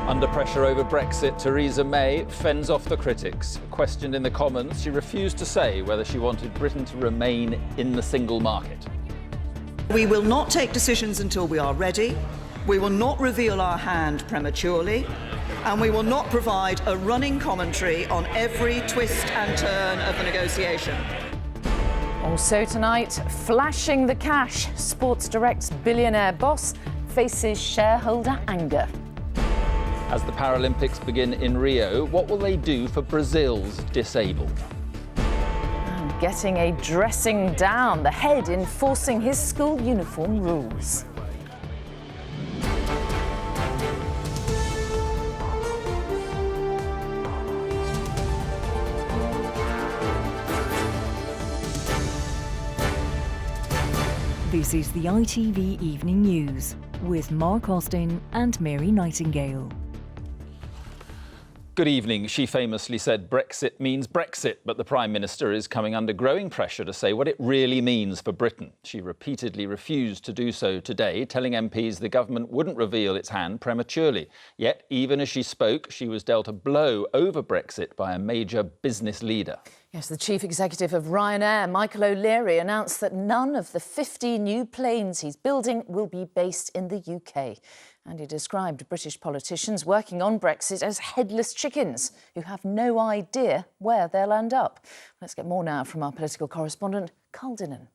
Under pressure over Brexit, Theresa May fends off the critics. Questioned in the Commons, she refused to say whether she wanted Britain to remain in the single market. We will not take decisions until we are ready. We will not reveal our hand prematurely. And we will not provide a running commentary on every twist and turn of the negotiation. Also tonight, flashing the cash. Sports Direct's billionaire boss faces shareholder anger. As the Paralympics begin in Rio, what will they do for Brazil's disabled? And getting a dressing down, the head enforcing his school uniform rules. This is the ITV Evening News with Mark Austin and Mary Nightingale. Good evening. She famously said Brexit means Brexit, but the Prime Minister is coming under growing pressure to say what it really means for Britain. She repeatedly refused to do so today, telling MPs the government wouldn't reveal its hand prematurely. Yet, even as she spoke, she was dealt a blow over Brexit by a major business leader. Yes, the chief executive of Ryanair, Michael O'Leary, announced that none of the 50 new planes he's building will be based in the UK. And he described British politicians working on Brexit as headless chickens who have no idea where they'll end up. Let's get more now from our political correspondent, Carl Dinnan.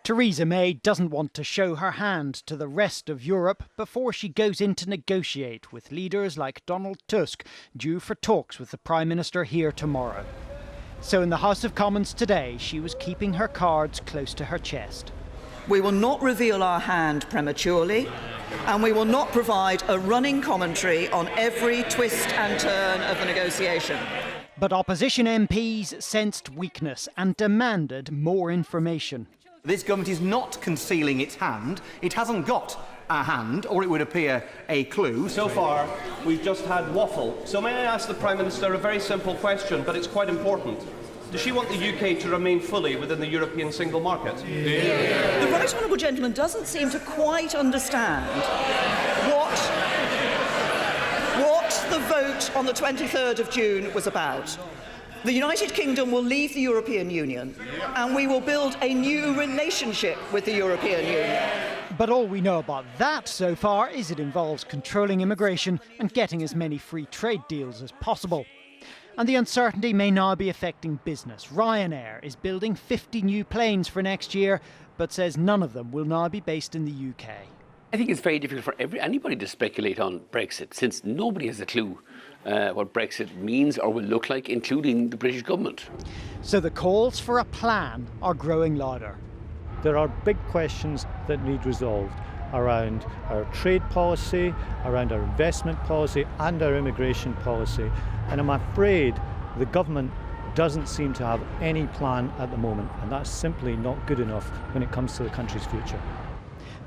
Theresa May doesn't want to show her hand to the rest of Europe before she goes in to negotiate with leaders like Donald Tusk, due for talks with the Prime Minister here tomorrow. So in the House of Commons today, she was keeping her cards close to her chest. We will not reveal our hand prematurely, and we will not provide a running commentary on every twist and turn of the negotiation. But opposition MPs sensed weakness and demanded more information. This government is not concealing its hand. It hasn't got a hand, or it would appear a clue. So far, we've just had waffle. So may I ask the Prime Minister a very simple question, but it's quite important. Does she want the UK to remain fully within the European single market? Yeah. The right honourable gentleman doesn't seem to quite understand what the vote on the 23rd of June was about. The United Kingdom will leave the European Union, and we will build a new relationship with the European Union. But all we know about that so far is it involves controlling immigration and getting as many free trade deals as possible. And the uncertainty may now be affecting business. Ryanair is building 50 new planes for next year, but says none of them will now be based in the UK. I think it's very difficult for anybody to speculate on Brexit, since nobody has a clue what Brexit means or will look like, including the British government. So the calls for a plan are growing louder. There are big questions that need resolved around our trade policy, around our investment policy and our immigration policy. And I'm afraid the government doesn't seem to have any plan at the moment, and that's simply not good enough when it comes to the country's future.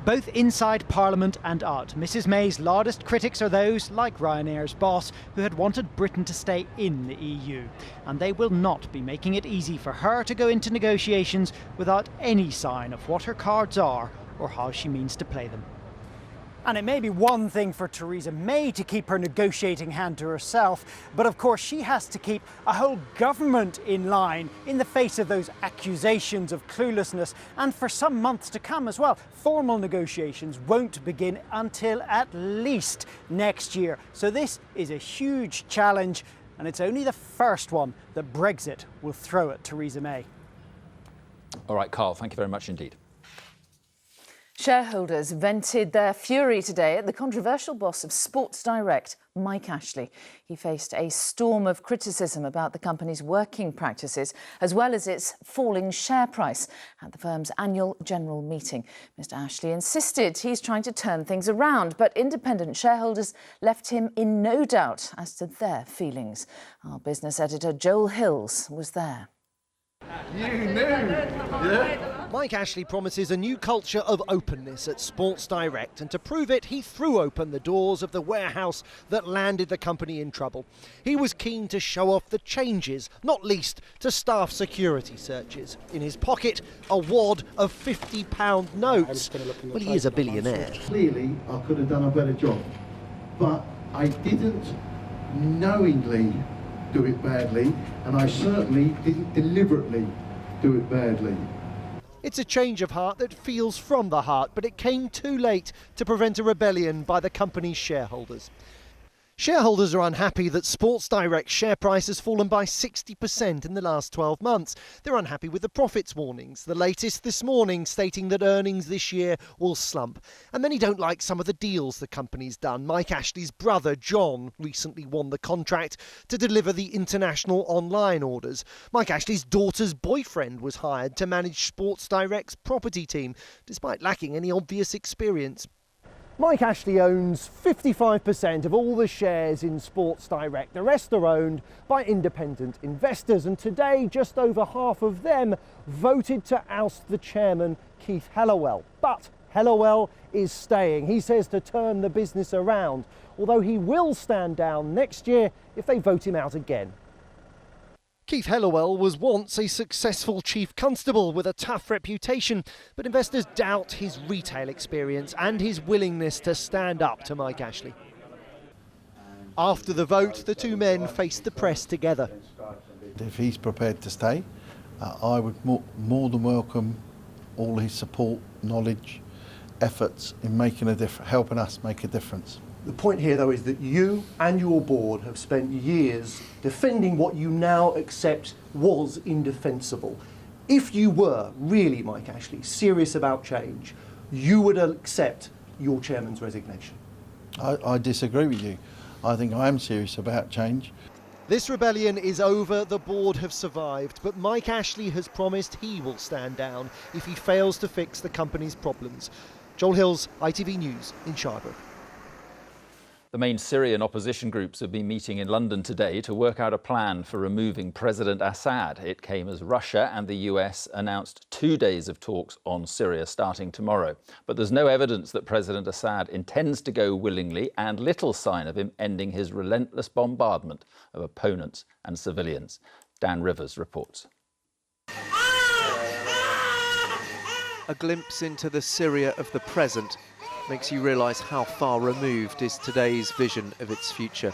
Both inside Parliament and out, Mrs May's loudest critics are those, like Ryanair's boss, who had wanted Britain to stay in the EU. And they will not be making it easy for her to go into negotiations without any sign of what her cards are or how she means to play them. And it may be one thing for Theresa May to keep her negotiating hand to herself, but of course she has to keep a whole government in line in the face of those accusations of cluelessness, and for some months to come as well. Formal negotiations won't begin until at least next year. So this is a huge challenge, and it's only the first one that Brexit will throw at Theresa May. All right, Carl, thank you very much indeed. Shareholders vented their fury today at the controversial boss of Sports Direct, Mike Ashley. He faced a storm of criticism about the company's working practices, as well as its falling share price at the firm's annual general meeting. Mr Ashley insisted he's trying to turn things around, but independent shareholders left him in no doubt as to their feelings. Our business editor, Joel Hills, was there. You knew, yeah? Mike Ashley promises a new culture of openness at Sports Direct, and to prove it, he threw open the doors of the warehouse that landed the company in trouble. He was keen to show off the changes, not least to staff security searches. In his pocket, a wad of £50 notes. Well, he is a billionaire. Clearly, I could have done a better job. but I didn't knowingly do it badly, and I certainly didn't deliberately do it badly. It's a change of heart that feels from the heart, but it came too late to prevent a rebellion by the company's shareholders. Shareholders are unhappy that Sports Direct's share price has fallen by 60% in the last 12 months. They're unhappy with the profits warnings, the latest this morning stating that earnings this year will slump. And many don't like some of the deals the company's done. Mike Ashley's brother, John, recently won the contract to deliver the international online orders. Mike Ashley's daughter's boyfriend was hired to manage Sports Direct's property team, despite lacking any obvious experience. Mike Ashley owns 55% of all the shares in Sports Direct. The rest are owned by independent investors, and today just over half of them voted to oust the chairman, Keith Hellawell. But Hellawell is staying. He says to turn the business around, although he will stand down next year if they vote him out again. Keith Hellawell was once a successful chief constable with a tough reputation, but investors doubt his retail experience and his willingness to stand up to Mike Ashley. After the vote, the two men faced the press together. If he's prepared to stay, I would more than welcome all his support, knowledge, efforts in making a difference, helping us make a difference. The point here, though, is that you and your board have spent years defending what you now accept was indefensible. If you were really, Mike Ashley, serious about change, you would accept your chairman's resignation. I disagree with you. I think I am serious about change. This rebellion is over, the board have survived, but Mike Ashley has promised he will stand down if he fails to fix the company's problems. Joel Hills, ITV News in Shirebrook. The main Syrian opposition groups have been meeting in London today to work out a plan for removing President Assad. It came as Russia and the US announced 2 days of talks on Syria starting tomorrow. But there's no evidence that President Assad intends to go willingly, and little sign of him ending his relentless bombardment of opponents and civilians. Dan Rivers reports. A glimpse into the Syria of the present makes you realise how far removed is today's vision of its future.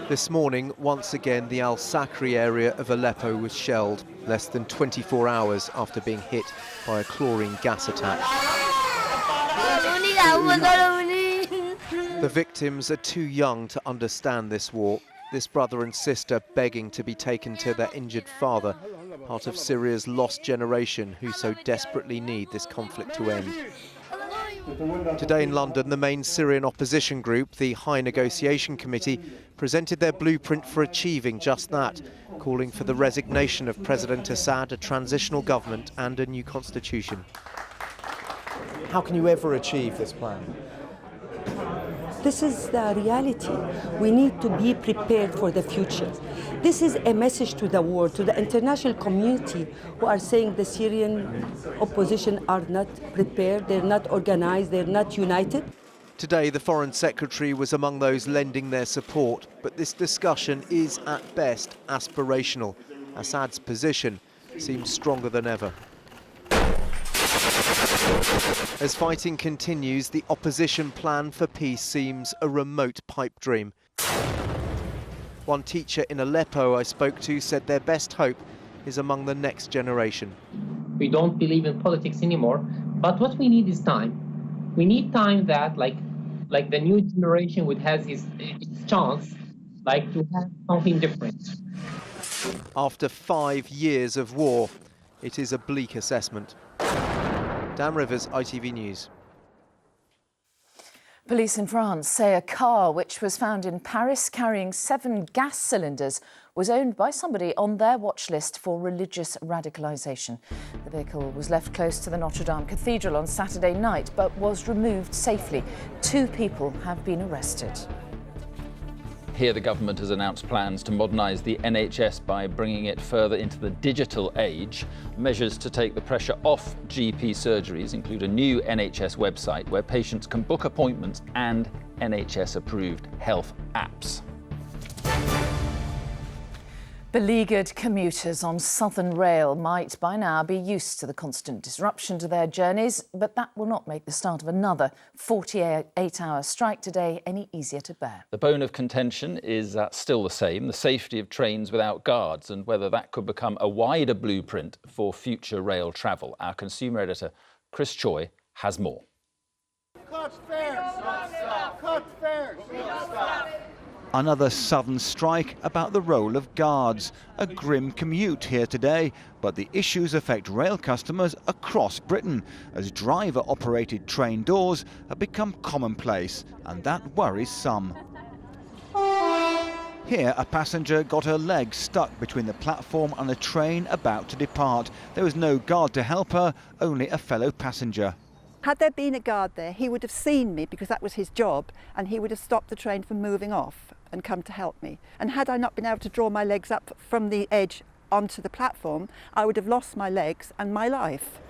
This morning, once again, the Al-Sakri area of Aleppo was shelled, less than 24 hours after being hit by a chlorine gas attack. The victims are too young to understand this war. This brother and sister begging to be taken to their injured father, part of Syria's lost generation who so desperately need this conflict to end. Today in London, the main Syrian opposition group, the High Negotiation Committee, presented their blueprint for achieving just that, calling for the resignation of President Assad, a transitional government and a new constitution. How can you ever achieve this plan? This is the reality. We need to be prepared for the future. This is a message to the world, to the international community who are saying the Syrian opposition are not prepared, they're not organized, they're not united. Today, the Foreign Secretary was among those lending their support, but this discussion is at best aspirational. Assad's position seems stronger than ever. As fighting continues, the opposition plan for peace seems a remote pipe dream. One teacher in Aleppo I spoke to said their best hope is among the next generation. We don't believe in politics anymore, but what we need is time. We need time that, like the new generation would have its chance, to have something different. After 5 years of war, it is a bleak assessment. Dan Rivers, ITV News. Police in France say a car which was found in Paris carrying 7 gas cylinders was owned by somebody on their watch list for religious radicalisation. The vehicle was left close to the Notre Dame Cathedral on Saturday night but was removed safely. 2 people have been arrested. Here, the government has announced plans to modernise the NHS by bringing it further into the digital age. Measures to take the pressure off GP surgeries include a new NHS website where patients can book appointments and NHS-approved health apps. Beleaguered commuters on Southern Rail might by now be used to the constant disruption to their journeys, but that will not make the start of another 48-hour strike today any easier to bear. The bone of contention is still the same, the safety of trains without guards, and whether that could become a wider blueprint for future rail travel. Our consumer editor, Chris Choi, has more. Cut fares! Cut fares! Another southern strike about the role of guards. A grim commute here today, but the issues affect rail customers across Britain as driver-operated train doors have become commonplace, and that worries some. Here, a passenger got her leg stuck between the platform and a train about to depart. There was no guard to help her, only a fellow passenger. Had there been a guard there, he would have seen me because that was his job, and he would have stopped the train from moving off and come to help me. And had I not been able to draw my legs up from the edge onto the platform, I would have lost my legs and my life.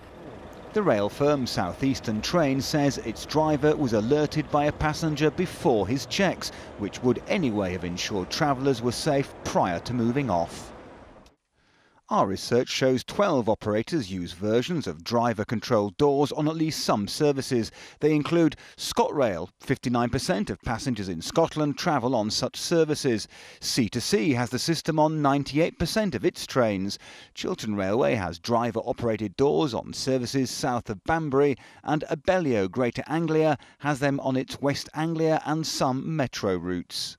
The rail firm South Eastern Train says its driver was alerted by a passenger before his checks, which would anyway have ensured travellers were safe prior to moving off. Our research shows 12 operators use versions of driver-controlled doors on at least some services. They include ScotRail. 59% of passengers in Scotland travel on such services. C2C has the system on 98% of its trains. Chiltern Railway has driver-operated doors on services south of Banbury, and Abellio Greater Anglia has them on its West Anglia and some metro routes.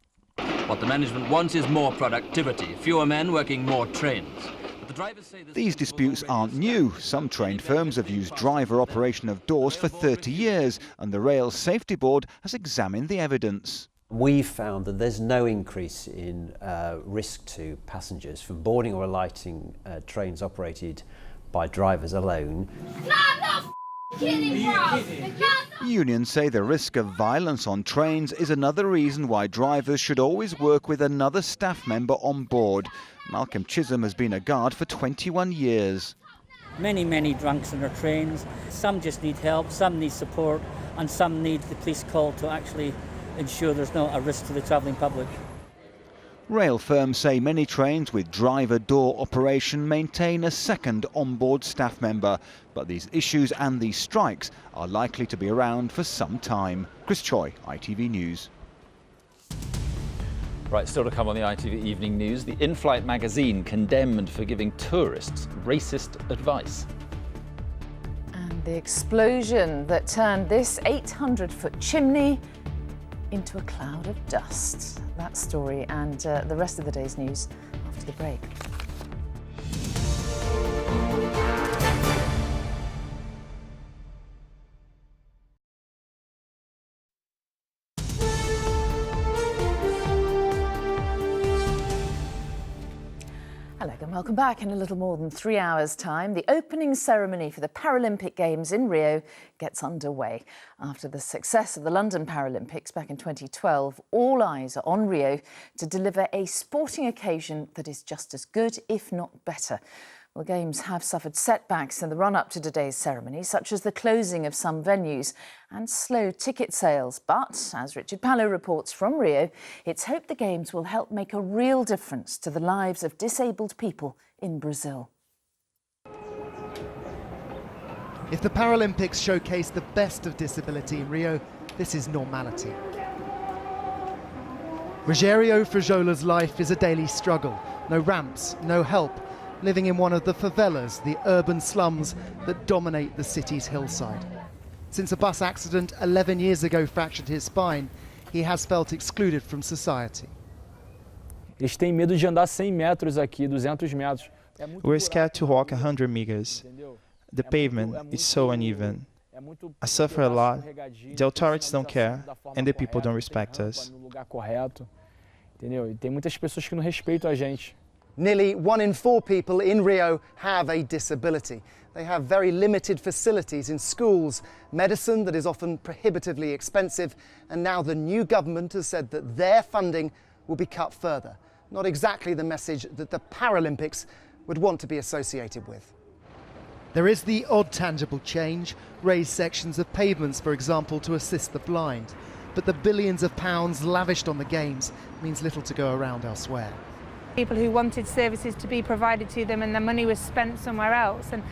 What the management wants is more productivity, fewer men working more trains. These disputes aren't new. Some train firms have used driver operation of doors for 30 years, and the Rail Safety Board has examined the evidence. We've found that there's no increase in risk to passengers from boarding or alighting trains operated by drivers alone. Unions say the risk of violence on trains is another reason why drivers should always work with another staff member on board. Malcolm Chisholm has been a guard for 21 years. Many drunks on our trains. Some just need help, some need support, and some need the police call to actually ensure there's no risk to the travelling public. Rail firms say many trains with driver door operation maintain a second onboard staff member, but these issues and these strikes are likely to be around for some time. Chris Choi, ITV News. Right, still to come on the ITV Evening News, the in-flight magazine condemned for giving tourists racist advice. And the explosion that turned this 800-foot chimney into a cloud of dust. That story and the rest of the day's news after the break. Hello and welcome back. In a little more than 3 hours' time, the opening ceremony for the Paralympic Games in Rio gets underway. After the success of the London Paralympics back in 2012, all eyes are on Rio to deliver a sporting occasion that is just as good, if not better. Well, the Games have suffered setbacks in the run-up to today's ceremony, such as the closing of some venues and slow ticket sales. But, as Richard Pallow reports from Rio, it's hoped the Games will help make a real difference to the lives of disabled people in Brazil. If the Paralympics showcase the best of disability in Rio, this is normality. Rogério Frajola's life is a daily struggle. No ramps, no help. Living in one of the favelas, the urban slums that dominate the city's hillside. Since a bus accident 11 years ago fractured his spine, he has felt excluded from society. Eles têm medo de andar 100 metros aqui, 200 metros. We're scared to walk 100 meters. The pavement is so uneven. I suffer a lot. The authorities don't care, and the people don't respect us. Entendeu? E tem muitas pessoas que não respeitam a gente. Nearly 1 in 4 people in Rio have a disability. They have very limited facilities in schools, medicine that is often prohibitively expensive, and now the new government has said that their funding will be cut further. Not exactly the message that the Paralympics would want to be associated with. There is the odd tangible change, raised sections of pavements, for example, to assist the blind. But the billions of pounds lavished on the Games means little to go around elsewhere. People who wanted services to be provided to them and the money was spent somewhere else, and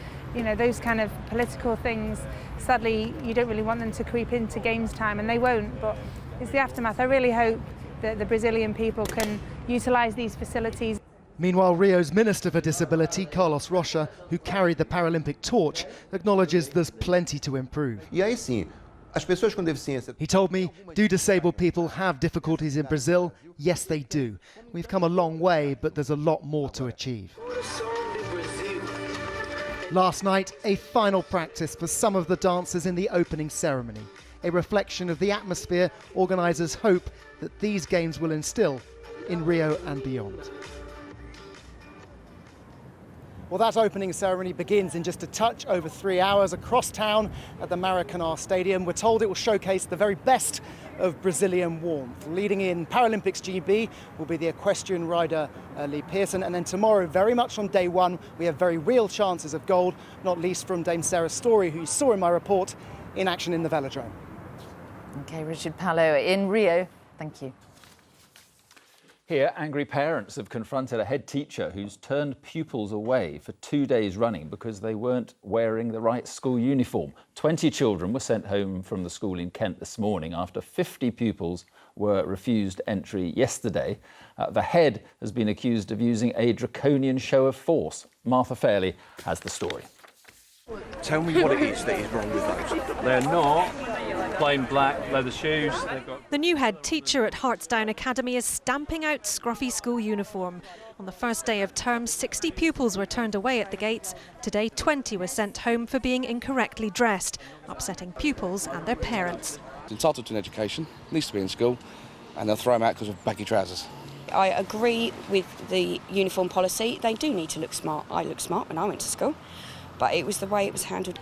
those kind of political things, sadly you don't really want them to creep into games time, and they won't, but it's the aftermath. I really hope that the Brazilian people can utilise these facilities. Meanwhile, Rio's Minister for Disability, Carlos Rocha, who carried the Paralympic torch, acknowledges there's plenty to improve. He told me, do disabled people have difficulties in Brazil? Yes, they do. We've come a long way, but there's a lot more to achieve. Last night, a final practice for some of the dancers in the opening ceremony, a reflection of the atmosphere organisers hope that these games will instil in Rio and beyond. Well, that opening ceremony begins in just a touch over 3 hours across town at the Maracanã Stadium. We're told it will showcase the very best of Brazilian warmth. Leading in Paralympics GB will be the equestrian rider Lee Pearson. And then tomorrow, very much on day one, we have very real chances of gold, not least from Dame Sarah Story, who you saw in my report, in action in the velodrome. OK, Richard Pallo in Rio. Thank you. Here, angry parents have confronted a head teacher who's turned pupils away for 2 days running because they weren't wearing the right school uniform. 20 children were sent home from the school in Kent this morning after 50 pupils were refused entry yesterday. The head has been accused of using a draconian show of force. Martha Fairley has the story. Tell me what it is that is wrong with those. They're not plain black leather shoes. The new head teacher at Hartsdown Academy is stamping out scruffy school uniform. On the first day of term, 60 pupils were turned away at the gates. Today, 20 were sent home for being incorrectly dressed, upsetting pupils and their parents. Entitled to an education, needs to be in school, and they'll throw them out because of baggy trousers. I agree with the uniform policy. They do need to look smart. I looked smart when I went to school, but it was the way it was handled.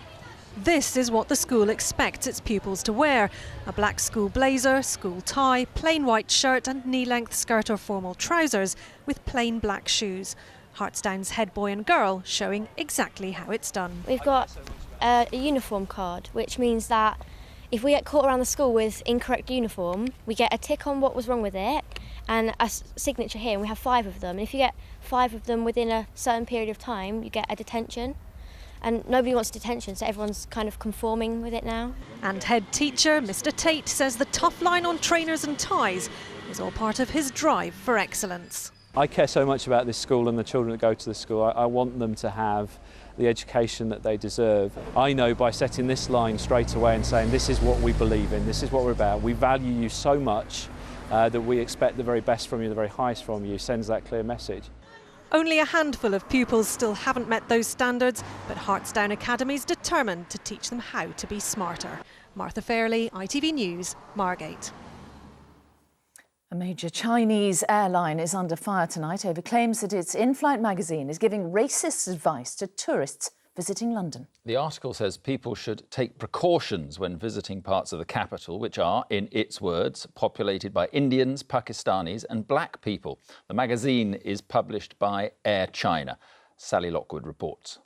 This is what the school expects its pupils to wear. A black school blazer, school tie, plain white shirt and knee-length skirt or formal trousers with plain black shoes. Hartsdown's head boy and girl showing exactly how it's done. We've got a uniform card, which means that if we get caught around the school with incorrect uniform, we get a tick on what was wrong with it and a signature here, and we have 5 of them. And if you get 5 of them within a certain period of time, you get a detention. And nobody wants detention, so everyone's kind of conforming with it now. And head teacher Mr. Tate says the tough line on trainers and ties is all part of his drive for excellence. I care so much about this school and the children that go to the school. I want them to have the education that they deserve. I know by setting this line straight away and saying this is what we believe in, this is what we're about, we value you so much that we expect the very best from you, the very highest from you, sends that clear message. Only a handful of pupils still haven't met those standards, but Hartsdown Academy is determined to teach them how to be smarter. Martha Fairley, ITV News, Margate. A major Chinese airline is under fire tonight over claims that its in-flight magazine is giving racist advice to tourists visiting London. The article says people should take precautions when visiting parts of the capital, which are, in its words, populated by Indians, Pakistanis and black people. The magazine is published by Air China. Sally Lockwood reports.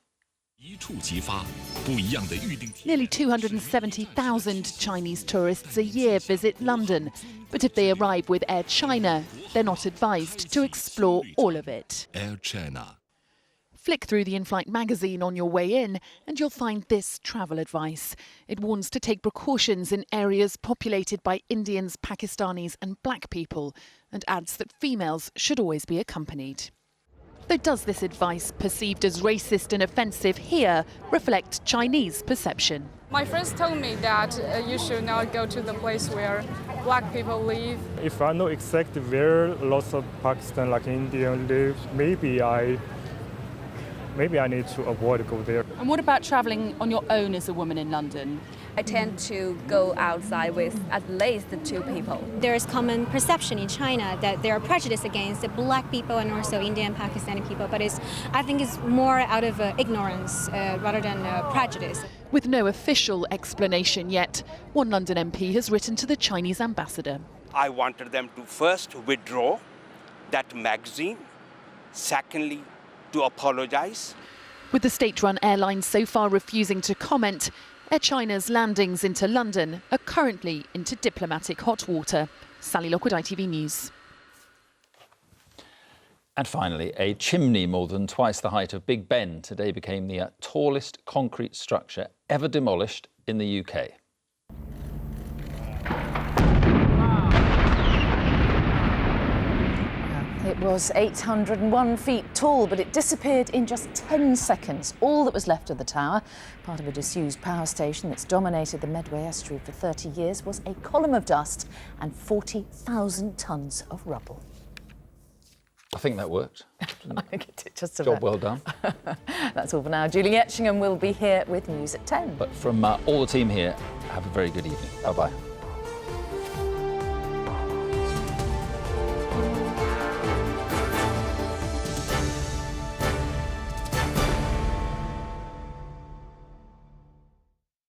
Nearly 270,000 Chinese tourists a year visit London. But if they arrive with Air China, they're not advised to explore all of it. Air China. Flick through the in-flight magazine on your way in and you'll find this travel advice. It warns to take precautions in areas populated by Indians, Pakistanis and black people and adds that females should always be accompanied. Though does this advice, perceived as racist and offensive here, reflect Chinese perception? My friends told me that you should not go to the place where black people live. If I know exactly where lots of Pakistan, like Indian live, maybe I need to avoid go there. And what about travelling on your own as a woman in London? I tend to go outside with at least 2 people. There is common perception in China that there are prejudice against the black people and also Indian and Pakistani people, but I think it's more out of ignorance rather than prejudice. With no official explanation yet, one London MP has written to the Chinese ambassador. I wanted them to first withdraw that magazine, secondly, to apologise. With the state-run airline so far refusing to comment, Air China's landings into London are currently into diplomatic hot water. Sally Lockwood, ITV News. And finally, a chimney more than twice the height of Big Ben today became the tallest concrete structure ever demolished in the UK. It was 801 feet tall, but it disappeared in just 10 seconds. All that was left of the tower, part of a disused power station that's dominated the Medway estuary for 30 years, was a column of dust and 40,000 tonnes of rubble. I think that worked. I think it did just about. Job well done. That's all for now. Julie Etchingham will be here with news at 10. But from all the team here, have a very good evening. Bye-bye.